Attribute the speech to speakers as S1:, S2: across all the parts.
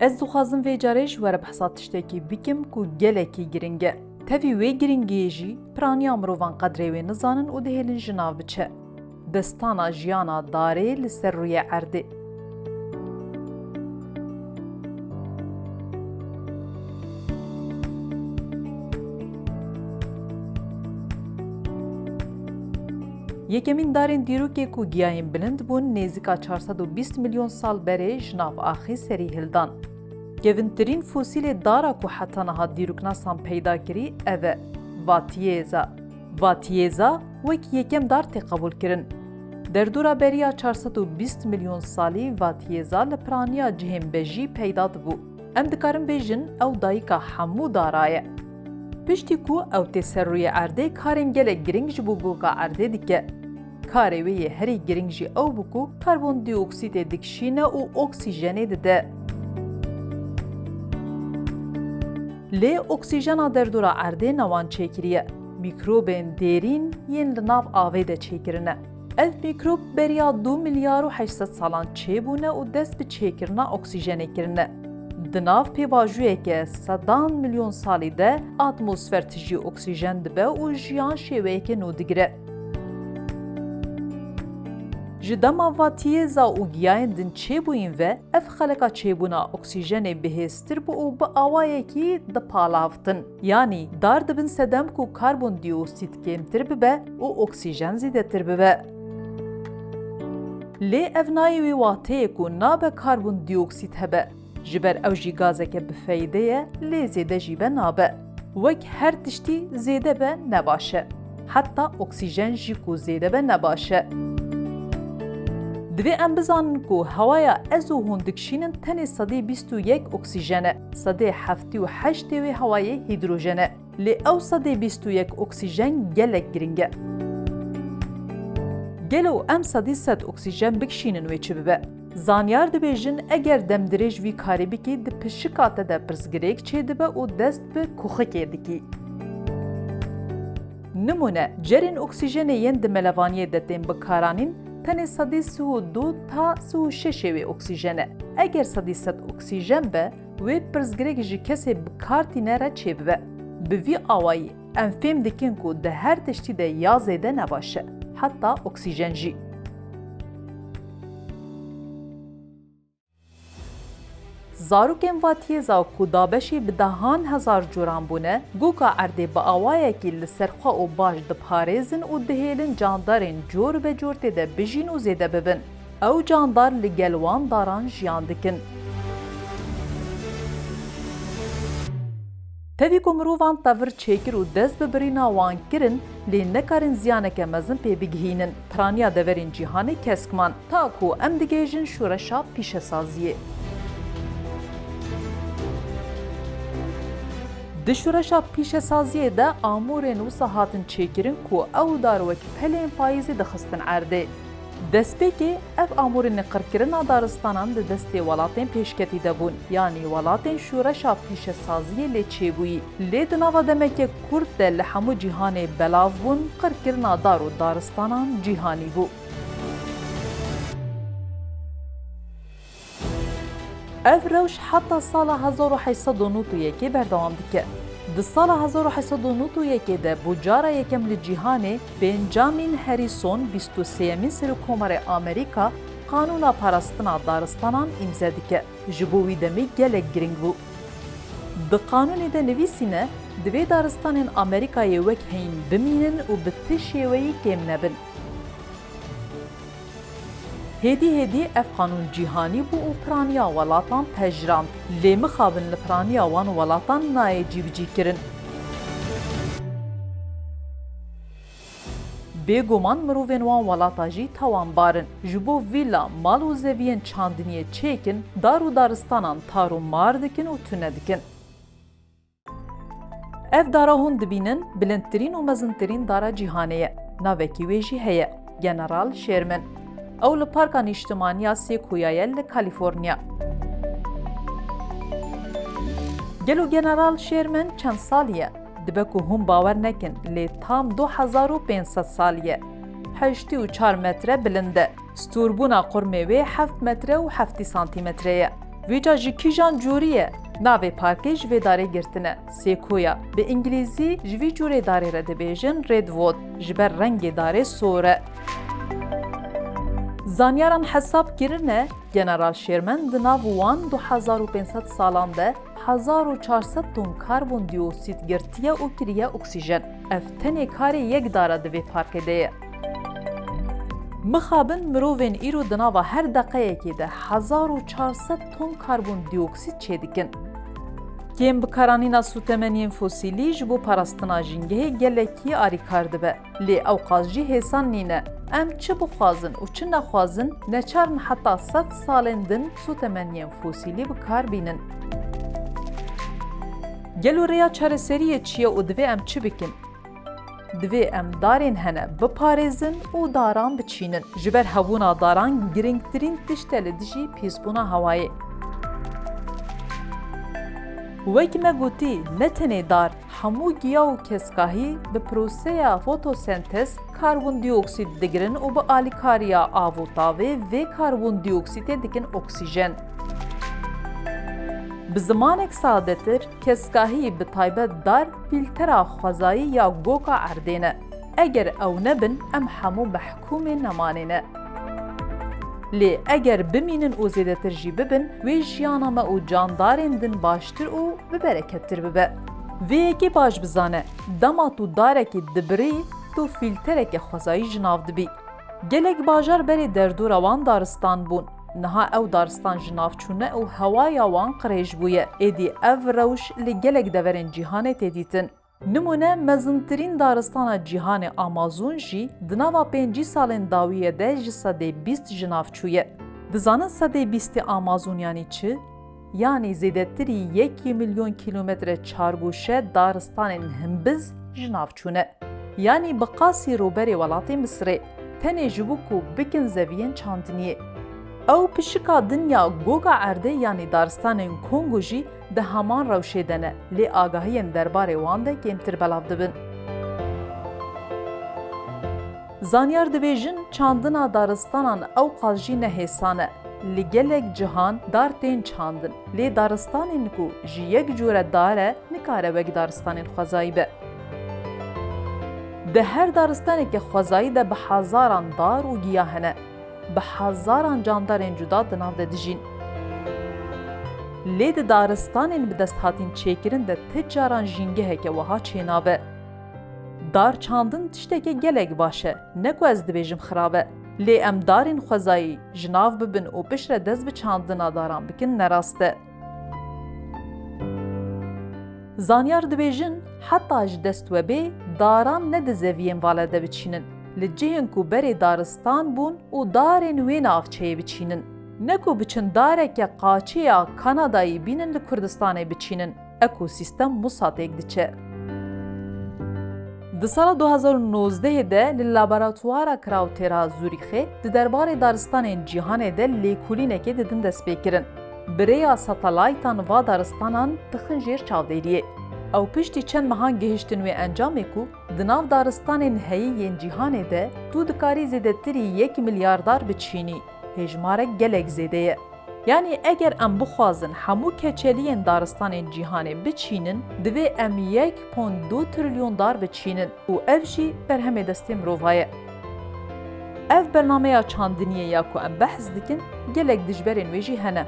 S1: Ez dixwazim vê carê ji we re behsa tiştekî bikim ku gelekî giring e. Tevî wê giringiyê jî piraniya mirovan qedrê wê nizanin û dihêlin ji nav biçe. Destana jiyana darê li ser rûyê erdê. Yekemîn darên dîrokê ku giyayên bilind bûn nêzîka 420 milyon sal berê ji nav axî serî hildan. Kevintirîn fosîlê dara ku heta niha dîroknasan peyda kirî ev e Vatiyêza. Vatiyêza wek yekem dar tê qebûl kirin. Derdora beriya 420 milyon salî Vatiyêza li piraniya cihên bejî peyda dibû. Em dikarin bêjin ew dayîka hemû dara ye. Piştî ku ew tê ser rûyê erdê karên gelek giring ji bo goka erdê dike. Karê wê yê herî giring jî ew bû ku karbondioksîtê dikişîne û oksîjenê dide. Lê oksîjena derdora erdê newan çêkiriye. Mîkrobên dêrîn yên li nav avê de çêkirine. Ev mîkrob beriya 2 milyar û 800 salan çêbûne û dest bi çêkirina oksîjenê kirine. Di nav pêvajûyeke sedan milyon salî de atmosfer tijî oksîjen dibe û jiyan şêweyeke nû digire. Ji dema Vatiyêza û giyayên din çêbûyîn ve ev xeleka çêbûna oksîjenê bihêztir bû û bi awayekî dipalavtin. Yanî dar dibin sedem ku karbondioksit kêmtir bibe û oksîjen zêdetir bibe. Lê ev nayê wê wateyê ku nabe karbondioksit hebe. Ji ber ew jî gazeke bifeyde ye, lê zêde jî be nabe. Wek her tiştî zêde be nebaş e. Heta oksîjen jî ku zêde be nebaş e. Divê em bizanin ku hewaya ez û hûn dikişînin tenê sedê 21 oksîjen e. Sedê 78 wê hewayê hîdrojen e. Lê ew sedê 21 oksîjen gelek giring e. Gelo em sedî sed oksîjen bikişînin wê çi bibe. Zanyar dibêjin eger demdirêj vî karê bikî di pişika te de pirsgirêk çê dibe û dest bi kuxikê dikî. Nimûne cerên oksîjenê yên di melevaniyê de tên bikaranîn tenê sedî 32 ta 36 wê oksîjen e. Eger sedî sed oksîjen be, wê pirsgirêk ji kesê bikartîne re çê bibe. Bi vî awayî em fêm dikin ku di her tiştî de ya zêde nebaş e. Heta oksîjen jî. Zarokên Vatiyêza ku dabeşê bi dehan hezar coran bûne, goka erdê bi awayekî li ser xwe û baş diparêzin û dihêlin candarên cor be cor tê de bijîn û zêde bibin. Ew candar li gel wan daran jiyan dikin. Tevî ku mirovan tevir çêkir û dest bi birîna wan kirin, lê nekarin ziyaneke mezin pê bigihînin. Piraniya deverên cîhanê keskman, ta ku em digêjin şoreşa pîşesaziyê. Di şoreşa pîşesaziyê de amûrên wisa hatin çêkirin ku ew dar wek pelên payîzê dixistin erdê. Destpêkê ev amûrên qirkirina daristanan di destê welatên pêşketî de bûn, yanî welatên şoreşa pîşesaziyê lê çêbûyî. Lê di nava demeke Kurd de li hemû cîhanê belav bûn, qirkirina dar û daristanan cîhanî bû. Ev rewş heta sala 1891 berdewam dike. Di sala 1891 de bu cara yekem li cîhanê Benjamin Harrison 23yemîn Serokkomarê Amerîka qanûna parastina daristanan îmze dike. Ji bo wî demê gelek giring bû. Di qanûnê de nivîsîne divê daristanên Amerîkayê wek heyîn bimînin û bi ti şêweyî kêm nebin. Hêdî ev qanûn cîhanî bû û piraniya welatan pejrand. Lê mixabin li piraniya wan welatan nayê cîbicî kirin. Bêguman mirovên wan welata jî tawanbarin. Ji bo vîla mal û zeviyên çandiniyê çêkin, dar û daristanan tar û mar dikin û tune dikin. Ev dara hûn dibînin bilindtirîn û mezintirîn dara cîhanê ye. Navekî wê jî heye, General Sherman. Ew li Parka Nîştimaniya Sequoia ye li Kaliforniya. Gelo General Sherman çend salî ye? Dibe ku hûn bawer nekin, lê tam 2500 salî ye. 84 metre bilind e. Stûrbûna qurmê wê 7 metre û 7 santimetre ye. ویجا جی کیجان جوریه ناوی پارکی جوی داره گرتنه سیکویا به انگلیزی جوی جوری داره رده بیجن ریدوود جبر رنگ داره سوره. زانیاران حساب کرنه جنرال شیرمن دناو وان 2500 سالان ده 1400 تن کربن دیوکسید گرتیه و کریه اکسیژن افتنی کاری یک داره دوی پارک ده. مخابن مروین ایرو دناو هر دقیقه که ده 1400 تن کربن دیوکسید چه دیکن. کیم بکارانینا سوتمنین فوسیلی جبو پرستنا جنگه گلکی آری کرده به لی اوقاز جی حسان نینه ام چه بخوازن و چه نخوازن نچارن حتی 100 سالندن سوتمنین فوسیلی بکار بینن. گلو ریا چاره سریه چیه و دوی ام چه بکن؟ دوی ام دارین هنه بپارزن و داران بچینن جبر هوونا داران گرنگترین تشتل دیجی پیسبونا هوایی. وکی مگوتی نتنی دار همو گیا و کسکاهی به پروسه فوتوسنتز کربن دیوکسید دگرن و به آلیکاریا آووتاوی و کربن دیوکسید دیگن اکسیژن. به زمانک سادتر کسکاهی به تایبت دار فیلتر خوزایی یا گوکا عردینه. اگر او نبن ام همو محکوم نمانینه. لی اگر بمینن او زیده ترجی ببن وی جیانامه او جاندارین دن باشتر او ببرکتر ببه. وی اکی باش بزانه دما تو داره که دبری تو فیلتره که خوزایی جناف دبی. گلک باجار بری در دور وان دارستان بون. نها او دارستان جناف چونه او هوای وان قریش بویه. ایدی او روش لی گلک دورن جیهانه تدیتن. نمونه مزنترین دارستان جیهان آمازون جی دناوا 5 سالن داویه ده جسده 20 جناف چویه. دزانن سده 20 آمازون یعنی چه؟ یعنی زیدتری 1 میلیون کیلومتر چارگوشه دارستان همبز جناف چونه. یعنی بقاسی روبری ولاتی مصره تنه جبوکو بکن زوین چاندنیه. او پشکا دنیا گوگا عرده یعنی دارستان کنگو جی ده همان روشه دنه لی آگاهی درباره وانده که امتر بلاف دبن. زانیار دبیجن چاندنا دارستانان او قاجی نهیسانه لی گلک جهان دارتین چاندن لی دارستانین کو جی یک جوره داره نکاره وگ دارستانین خوزایی به. ده هر دارستانی که خوزایی ده به هزاران دار و گیاهنه به هزاران جاندارین جدا دناو ده دجین. لید دارستانین به دست هاتین چیکرین ده تجاران جینگه هکه وها چینابه. دار چاندن تشتکی گلک باشه نکو از دبیجم خرابه. لی ام دارین خوزایی جناو ببن و بشره دست به چاندنا داران بکن نراسته. زانیار دبیجن حتی اج دست و بی داران ندزوین والده بچینن. لجهن کو بری دارستان بون و دارین وین آفچه بچینن. نکو بچن داره که قاچی یا کانادایی بینن لکردستانه بچینن. اکو سیستم مساعدک دیچه. د سال 2019 ده لابراتوارا کراوترا زوریخه د دربار دارستان جهان ده لیکولینه که ددن دست بکرن. بریا ساتلایتان و دارستانان تخنجیر چاودیریه. او پشتی چند مهان گهشتن و انجامه کو دناو دارستان هیین جهان ده تو دکاری زیده تری 1 میلیاردار بچینی. هجماره گلک زیده. یعنی اگر ام بخوازن همو کچلین دارستان جیهانه بچینن دوی ام 1.2 تریلیون دار بچینن و افجی بر همه دستیم روایه. اف برنامه چاندنیه یا که ام بحث دکن گلک دجبرین ویجی هنه.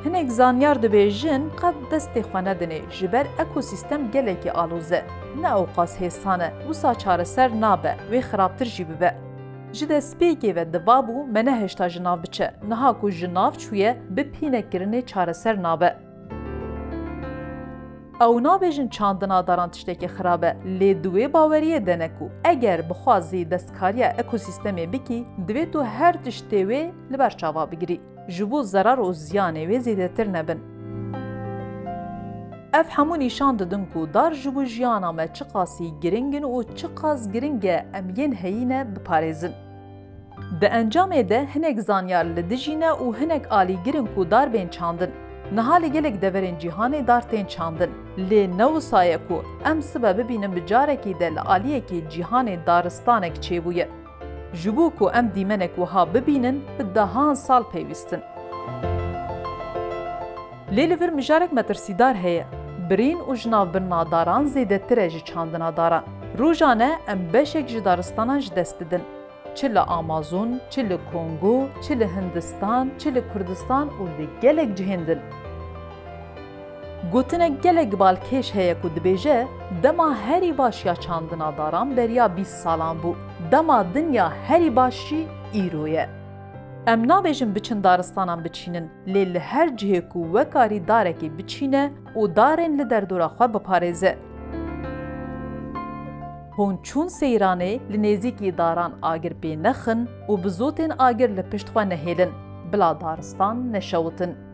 S1: هنک زانیار دبیجن قد دست خوانه دنه جبر اکوسیستم گلکی آلوزه. نه اوقاس حسانه و ساچاره سر نابه و خرابتر جی ببه. جده سپیکی و دوابو منه هشتا جناف بچه نها کو جناف چویه بپینه کرنه چاره سر نابه. او نابیجن چاندنا داران تشتکی خرابه لی دوی باوریه دنکو اگر بخوازی دستکاریا اکوسیستمی بکی دوی تو هر تشتیوی لبرچاوا بگیری جبو ضرر و زیانه و زیده تر نبن. اف همو نشان دادن کو دار جبو جیانامه چه قاسی گرنگن و چه قاس گرنگه امین هینه بپارزن. ده انجام ده هنک زانیار لدجینه و هنک آلی گرن کو دار بین چاندن. نهالی گلک دورین جیهانه دارتین چاندن. لی نو سایه کو ام سبب بینن بجاره کی ده لآلیه کی جیهانه دارستانک چه بویه. جبو کو ام دیمنک وها ببینن به دهان سال پیوستن. لê li vir mijarek metirsîdar heye. Birîn û ji navbirina daran zêdetir e ji çandina daran. Rojan e em beşek ji daristanan ji dest didin. Çi li Amazon, çi li Kongo, çi li Hindistan, çi li Kurdistan û li gelek cihên din. Gotinek gelek balkêş heye ku dibêje, dema herî baş ya çandina daran beriya 20 salan bû. Dema dinya herî baş jî îro ye. Em nabêjin biçin daristanan biçînin, lê li her cihê ku wekarî darekê biçîne û darên li derdora xwe biparêze. Hûn çûn seyranê li nêzîkî daran agir pê nexin û bi zotên agir li pişt xwe nehêlin, bila daristan neşewitin.